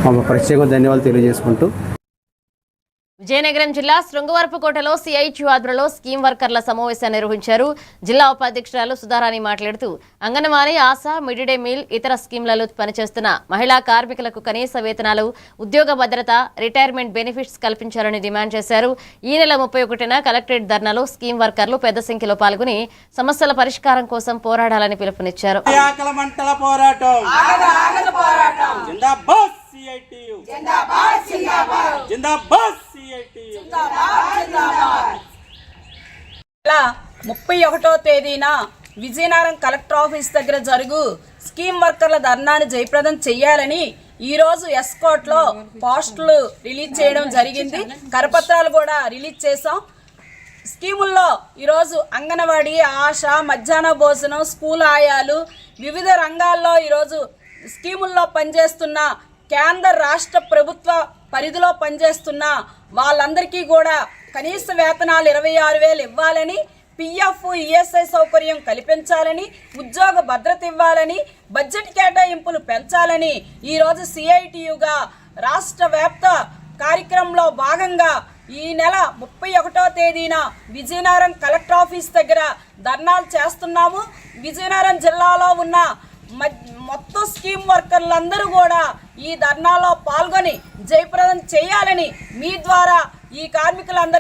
ప్రత్యేకంగా ధన్యవాదాలు తెలియజేసుకుంటూ విజయనగరం జిల్లా శృంగవరపుకోటలో సిఐటియు ఆధ్వర్యంలో స్కీమ్ వర్కర్ల సమావేశాన్ని నిర్వహించారు. జిల్లా ఉపాధ్యక్షురాలు సుధారాణి మాట్లాడుతూ anganwadi, ASHA, mid day meal, ఇతర స్కీమ్లలో పనిచేస్తున్న మహిళా కార్మికులకు కనీస వేతనాలు, ఉద్యోగ భద్రత, రిటైర్మెంట్ బెనిఫిట్స్ కల్పించాలని డిమాండ్ చేశారు. ఈ నెల 31న కలెక్టరేట్ ధర్నాలో స్కీమ్ వర్కర్లు పెద్ద సంఖ్యలో పాల్గొని సమస్యల పరిష్కారం కోసం పోరాడాలని పిలుపునిచ్చారు. CITU जिंदाबाद जिंदाबाद जिंदाबाद CITU जिंदाबाद जिंदाबाद 31వ తేదీన విజయనగరం కలెక్టర్ ఆఫీస్ దగ్గర జరుగు స్కీమ్ వర్కర్ల ధర్నాను జయప్రదం చేయాలని ఈ రోజు ఎస్కోట్లో పోస్టులు రిలీజ్ చేయడం జరిగింది. కరపత్రాలు కూడా రిలీజ్ చేసాం. స్కీముల్లో ఈరోజు అంగన్వాడీ, ఆశ, మధ్యాహ్న భోజనం, స్కూల్ ఆయాలు, వివిధ రంగాల్లో ఈరోజు స్కీముల్లో పనిచేస్తున్న కేంద్ర రాష్ట్ర ప్రభుత్వ పరిధిలో పనిచేస్తున్న వాళ్ళందరికీ కూడా కనీస వేతనాలు 26,000 ఇవ్వాలని, పిఎఫ్, ఈఎస్ఐ సౌకర్యం కల్పించాలని, ఉద్యోగ భద్రత ఇవ్వాలని, బడ్జెట్ కేటాయింపులు పెంచాలని ఈరోజు సిఐటియుగా రాష్ట్ర వ్యాప్త కార్యక్రమంలో భాగంగా ఈ నెల 31వ తేదీన విజయనగరం కలెక్టర్ ఆఫీస్ దగ్గర ధర్నాలు చేస్తున్నాము. విజయనగరం జిల్లాలో ఉన్న మొత్తం స్కీమ్ వర్కర్లందరూ కూడా ఈ ధర్నాలో పాల్గొని జయప్రదం చేయాలని మీ ద్వారా ఈ కార్మికులందరికీ